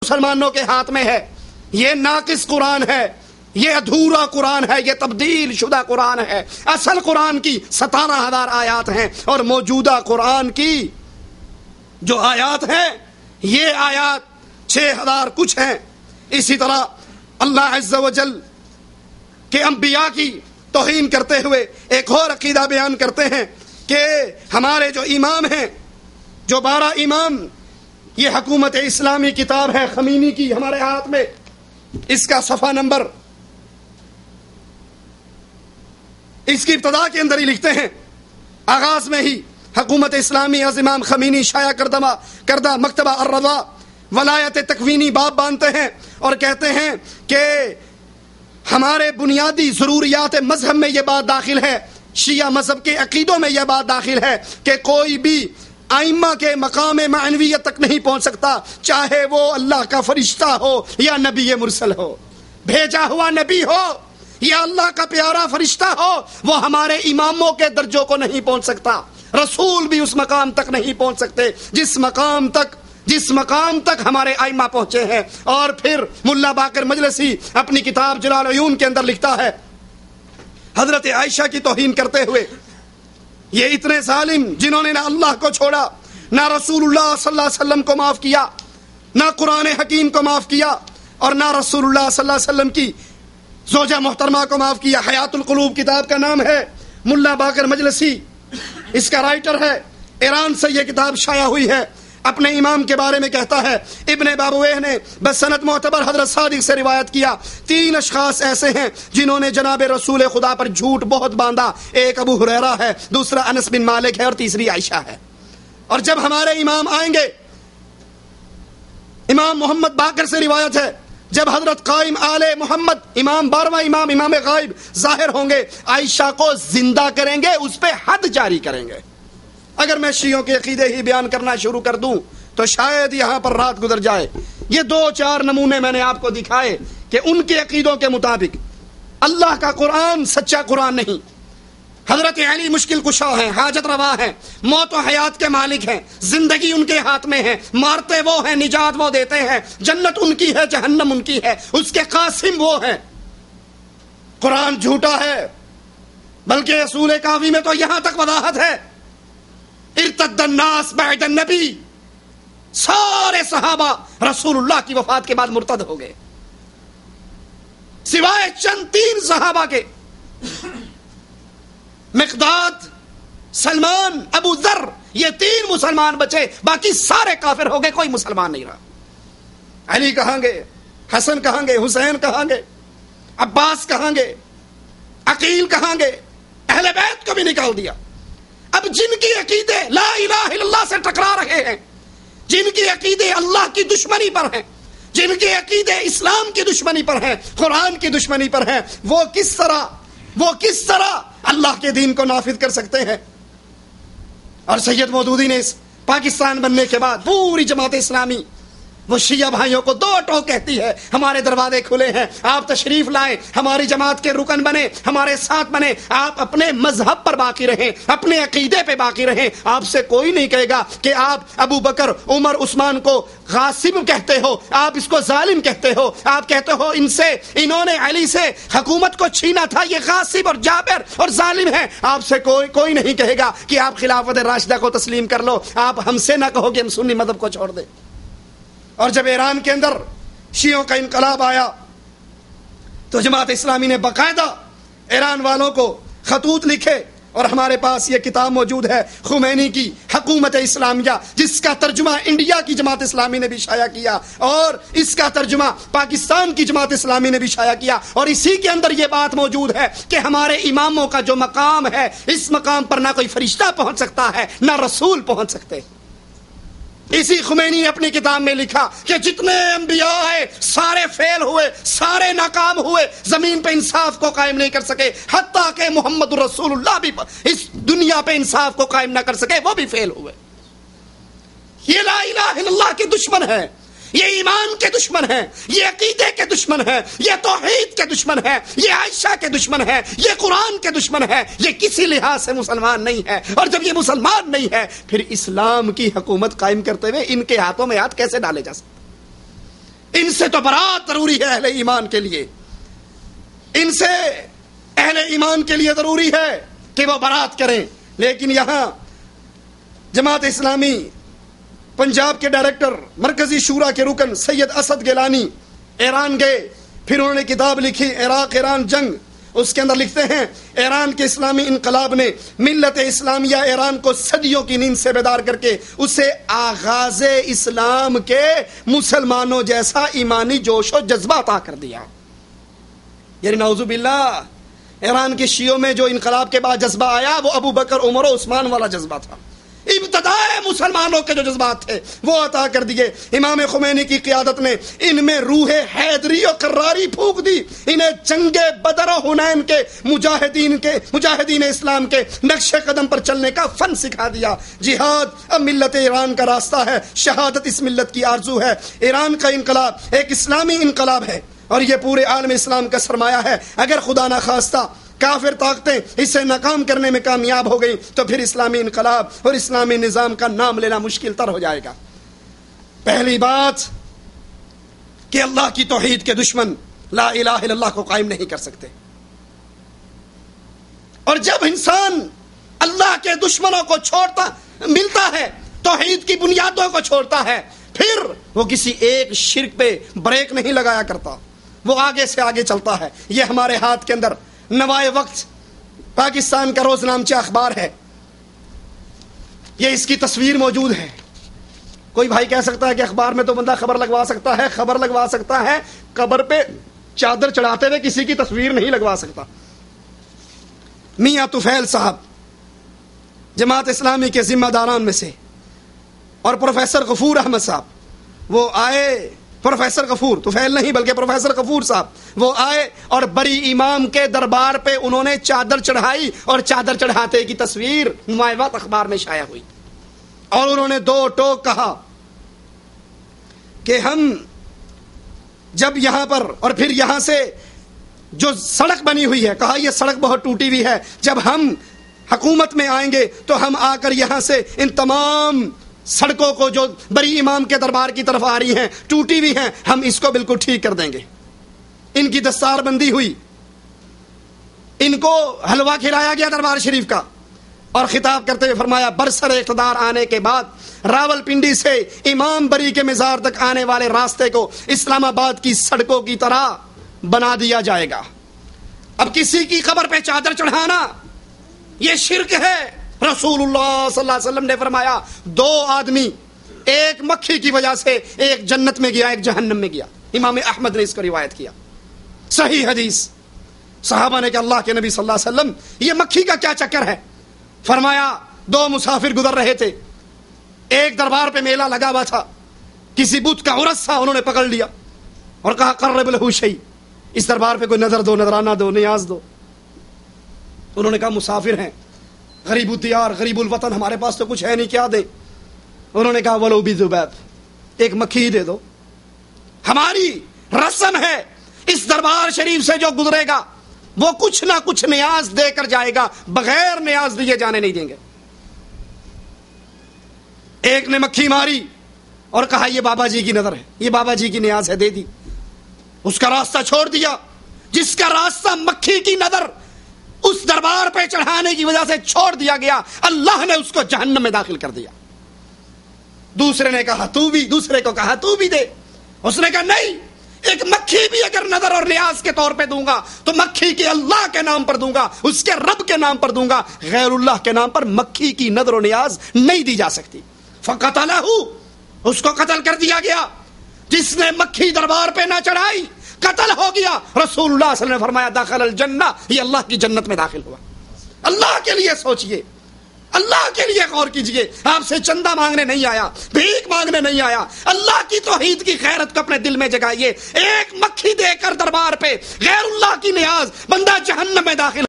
مسلمانوں کے ہاتھ میں ہے، یہ ناقص قرآن ہے، یہ ادھورا قرآن ہے، یہ تبدیل شدہ قرآن ہے۔ اصل قرآن کی 17,000 آیات ہیں اور موجودہ قرآن کی جو آیات ہیں یہ آیات 6,000 کچھ ہیں۔ اسی طرح اللہ عز و جل کے انبیاء کی توہین کرتے ہوئے ایک اور عقیدہ بیان کرتے ہیں کہ ہمارے جو امام ہیں، جو 12 امام، یہ حکومت اسلامی کتاب ہے خمینی کی ہمارے ہاتھ میں، اس کا صفحہ نمبر اس کی ابتدا کے اندر ہی لکھتے ہیں، آغاز میں ہی حکومت اسلامی از امام خمینی شائع کردہ مکتبہ الرضا ولایت تکوینی باب باندھتے ہیں اور کہتے ہیں کہ ہمارے بنیادی ضروریات مذہب میں یہ بات داخل ہے، شیعہ مذہب کے عقیدوں میں یہ بات داخل ہے کہ کوئی بھی ائمہ کے مقام معنویت تک نہیں پہنچ سکتا، چاہے وہ اللہ کا فرشتہ ہو یا نبی مرسل ہو، بھیجا ہوا نبی ہو یا اللہ کا پیارا فرشتہ ہو، وہ ہمارے اماموں کے درجوں کو نہیں پہنچ سکتا۔ رسول بھی اس مقام تک نہیں پہنچ سکتے جس مقام تک ہمارے ائمہ پہنچے ہیں۔ اور پھر ملا باقر مجلسی اپنی کتاب جلال العیون کے اندر لکھتا ہے، حضرت عائشہ کی توہین کرتے ہوئے، یہ اتنے ظالم جنہوں نے نہ اللہ کو چھوڑا، نہ رسول اللہ صلی اللہ علیہ وسلم کو معاف کیا، نہ قرآن حکیم کو معاف کیا، اور نہ رسول اللہ صلی اللہ علیہ وسلم کی زوجہ محترمہ کو معاف کیا۔ حیات القلوب کتاب کا نام ہے، ملا باقر مجلسی اس کا رائٹر ہے، ایران سے یہ کتاب شائع ہوئی ہے۔ اپنے امام کے بارے میں کہتا ہے، ابن بابویہ نے بسند معتبر حضرت صادق سے روایت کیا، 3 اشخاص ایسے ہیں جنہوں نے جناب رسول خدا پر جھوٹ بہت باندھا، ایک ابو ہریرہ ہے، دوسرا انس بن مالک ہے اور تیسری عائشہ ہے۔ اور جب ہمارے امام آئیں گے، امام محمد باقر سے روایت ہے، جب حضرت قائم آل محمد امام 12واں امام غائب ظاہر ہوں گے، عائشہ کو زندہ کریں گے، اس پہ حد جاری کریں گے۔ اگر میں شیعوں کے عقیدے ہی بیان کرنا شروع کر دوں تو شاید یہاں پر رات گزر جائے۔ یہ 2-4 نمونے میں نے آپ کو دکھائے کہ ان کے عقیدوں کے مطابق اللہ کا قرآن سچا قرآن نہیں، حضرت علی مشکل کشا ہیں، حاجت روا ہیں، موت و حیات کے مالک ہیں، زندگی ان کے ہاتھ میں ہے، مارتے وہ ہیں، نجات وہ دیتے ہیں، جنت ان کی ہے، جہنم ان کی ہے، اس کے قاسم وہ ہیں۔ قرآن جھوٹا ہے، بلکہ رسول کافی میں تو یہاں تک وضاحت ہے، ارتد الناس بعد النبی، سارے صحابہ رسول اللہ کی وفات کے بعد مرتد ہو گئے، سوائے چند 3 صحابہ کے، مقداد، سلمان، ابو ذر، یہ 3 مسلمان بچے، باقی سارے کافر ہو گئے، کوئی مسلمان نہیں رہا۔ علی کہاں گے، حسن کہاں گے، حسین کہاں گے، عباس کہاں گے، عقیل کہاں گے، اہل بیت کو بھی نکال دیا۔ اب جن کی عقیدے لا الہ الا اللہ سے ٹکرا رہے ہیں، جن کی عقیدے اللہ کی دشمنی پر ہیں، جن کے عقیدے اسلام کی دشمنی پر ہیں، قرآن کی دشمنی پر ہیں، وہ کس طرح اللہ کے دین کو نافذ کر سکتے ہیں؟ اور سید مودودی نے اس پاکستان بننے کے بعد پوری جماعت اسلامی وہ شیعہ بھائیوں کو 2 ٹوک کہتی ہے، ہمارے دروازے کھلے ہیں، آپ تشریف لائیں، ہماری جماعت کے رکن بنے، ہمارے ساتھ بنے، آپ اپنے مذہب پر باقی رہیں، اپنے عقیدے پہ باقی رہیں۔ آپ سے کوئی نہیں کہے گا کہ آپ ابو بکر، عمر، عثمان کو غاصب کہتے ہو، آپ اس کو ظالم کہتے ہو، آپ کہتے ہو انہوں نے علی سے حکومت کو چھینا تھا، یہ غاصب اور جابر اور ظالم ہیں۔ آپ سے کوئی نہیں کہے گا کہ آپ خلافت راشدہ کو تسلیم کر لو، آپ ہم سے نہ کہو کہ ہم سنی مذہب کو چھوڑ دیں۔ اور جب ایران کے اندر شیعوں کا انقلاب آیا تو جماعت اسلامی نے باقاعدہ ایران والوں کو خطوط لکھے، اور ہمارے پاس یہ کتاب موجود ہے خمینی کی حکومت اسلامیہ، جس کا ترجمہ انڈیا کی جماعت اسلامی نے بھی شائع کیا، اور اس کا ترجمہ پاکستان کی جماعت اسلامی نے بھی شائع کیا، اور اسی کے اندر یہ بات موجود ہے کہ ہمارے اماموں کا جو مقام ہے، اس مقام پر نہ کوئی فرشتہ پہنچ سکتا ہے، نہ رسول پہنچ سکتے۔ اسی خمینی نے اپنی کتاب میں لکھا کہ جتنے انبیاء ہیں سارے فیل ہوئے، سارے ناکام ہوئے، زمین پہ انصاف کو قائم نہیں کر سکے، حتیٰ کہ محمد رسول اللہ بھی اس دنیا پہ انصاف کو قائم نہ کر سکے، وہ بھی فیل ہوئے۔ یہ لا الہ الا اللہ کے دشمن ہے، یہ ایمان کے دشمن ہیں، یہ عقیدے کے دشمن ہیں، یہ توحید کے دشمن ہیں، یہ عائشہ کے دشمن ہیں، یہ قرآن کے دشمن ہیں، یہ کسی لحاظ سے مسلمان نہیں ہے۔ اور جب یہ مسلمان نہیں ہے، پھر اسلام کی حکومت قائم کرتے ہوئے ان کے ہاتھوں میں ہاتھ کیسے ڈالے جا سکتے؟ سے تو برات ضروری ہے اہل ایمان کے لیے، ان سے اہل ایمان کے لیے ضروری ہے کہ وہ برات کریں. لیکن یہاں جماعت اسلامی پنجاب کے ڈائریکٹر، مرکزی شورا کے رکن سید اسد گیلانی ایران گئے، پھر انہوں نے کتاب لکھی عراق ایران جنگ. اس کے اندر لکھتے ہیں ایران کے اسلامی انقلاب نے ملت اسلامیہ ایران کو صدیوں کی نیند سے بیدار کر کے اسے آغاز اسلام کے مسلمانوں جیسا ایمانی جوش و جذبہ عطا کر دیا. یعنی نعوذ باللہ ایران کے شیعوں میں جو انقلاب کے بعد جذبہ آیا وہ ابو بکر عمر و عثمان والا جذبہ تھا. ابتدائے مسلمانوں کے جو جذبات تھے وہ عطا کر دیے. امام خمینی کی قیادت نے ان میں روح حیدری و قراری پھونک دی. انہیں جنگ بدر و حنین کے مجاہدین اسلام کے نقش قدم پر چلنے کا فن سکھا دیا. جہاد اب ملت ایران کا راستہ ہے، شہادت اس ملت کی آرزو ہے. ایران کا انقلاب ایک اسلامی انقلاب ہے اور یہ پورے عالم اسلام کا سرمایہ ہے. اگر خدا نہ خواستہ کافر طاقتیں اسے ناکام کرنے میں کامیاب ہو گئی تو پھر اسلامی انقلاب اور اسلامی نظام کا نام لینا مشکل تر ہو جائے گا. پہلی بات کہ اللہ کی توحید کے دشمن لا الہ الا اللہ کو قائم نہیں کر سکتے، اور جب انسان اللہ کے دشمنوں کو چھوڑتا ملتا ہے، توحید کی بنیادوں کو چھوڑتا ہے، پھر وہ کسی ایک شرک پہ بریک نہیں لگایا کرتا، وہ آگے سے آگے چلتا ہے. یہ ہمارے ہاتھ کے اندر نوائے وقت پاکستان کا روز نامچہ اخبار ہے، یہ اس کی تصویر موجود ہے. کوئی بھائی کہہ سکتا ہے کہ اخبار میں تو بندہ خبر لگوا سکتا ہے، خبر لگوا سکتا ہے، قبر پہ چادر چڑھاتے ہوئے کسی کی تصویر نہیں لگوا سکتا. میاں طفیل صاحب جماعت اسلامی کے ذمہ داران میں سے اور پروفیسر غفور احمد صاحب وہ آئے، پروفیسر غفور طفیل نہیں بلکہ پروفیسر غفور صاحب وہ آئے اور بری امام کے دربار پہ انہوں نے چادر چڑھائی اور چادر چڑھاتے کی تصویر نمایاں وقت اخبار میں شائع ہوئی. اور انہوں نے دو ٹوک کہا کہ ہم جب یہاں پر اور پھر یہاں سے جو سڑک بنی ہوئی ہے، کہا یہ سڑک بہت ٹوٹی ہوئی ہے، جب ہم حکومت میں آئیں گے تو ہم آ کر یہاں سے ان تمام سڑکوں کو جو بری امام کے دربار کی طرف آ رہی ہیں ٹوٹی ہوئی ہیں، ہم اس کو بالکل ٹھیک کر دیں گے. ان کی دستار بندی ہوئی، ان کو حلوہ کھلایا گیا دربار شریف کا، اور خطاب کرتے ہوئے فرمایا برسر اقتدار آنے کے بعد راول پنڈی سے امام بری کے مزار تک آنے والے راستے کو اسلام آباد کی سڑکوں کی طرح بنا دیا جائے گا. اب کسی کی قبر پہ چادر چڑھانا یہ شرک ہے. رسول اللہ صلی اللہ علیہ وسلم نے فرمایا دو آدمی، ایک مکھی کی وجہ سے ایک جنت میں گیا، ایک جہنم میں گیا. امام احمد نے اس کو روایت کیا، صحیح حدیث. صحابہ نے کہ اللہ کے نبی صلی اللہ علیہ وسلم یہ مکھی کا کیا چکر ہے؟ فرمایا دو مسافر گزر رہے تھے، ایک دربار پہ میلہ لگا ہوا تھا، کسی بت کا عرس تھا، انہوں نے پکڑ لیا اور کہا قرب لہ شیء، اس دربار پہ کوئی نظر دو، نظرانہ دو، نیاز دو. انہوں نے کہا مسافر ہیں، غریب الدیار، غریب الوطن، ہمارے پاس تو کچھ ہے نہیں، کیا دیں؟ انہوں نے کہا ولو بذباب، ایک مکھی دے دو. ہماری رسم ہے اس دربار شریف سے جو گزرے گا وہ کچھ نہ کچھ نیاز دے کر جائے گا، بغیر نیاز دیے جانے نہیں دیں گے. ایک نے مکھی ماری اور کہا یہ بابا جی کی نظر ہے، یہ بابا جی کی نیاز ہے، دے دی. اس کا راستہ چھوڑ دیا. جس کا راستہ مکھی کی نظر اس دربار پہ چڑھانے کی وجہ سے چھوڑ دیا گیا، اللہ نے اس کو جہنم میں داخل کر دیا. دوسرے نے کہا تو بھی، دوسرے کو کہا تو بھی دے. اس نے کہا نہیں، ایک مکھی بھی اگر نظر اور نیاز کے طور پہ دوں گا تو مکھی کے اللہ کے نام پر دوں گا، اس کے رب کے نام پر دوں گا، غیر اللہ کے نام پر مکھی کی نظر و نیاز نہیں دی جا سکتی. فقتلہ، اس کو قتل کر دیا گیا. جس نے مکھی دربار پہ نہ چڑھائی قتل ہو گیا. رسول اللہ صلی اللہ علیہ وسلم نے فرمایا دخل الجنہ، یہ اللہ کی جنت میں داخل ہوا. اللہ کے لیے سوچئے، اللہ کے لیے غور کیجئے. آپ سے چندہ مانگنے نہیں آیا، بھیک مانگنے نہیں آیا، اللہ کی توحید کی غیرت کو اپنے دل میں جگائیے. ایک مکھی دے کر دربار پہ غیر اللہ کی نیاز، بندہ جہنم میں داخل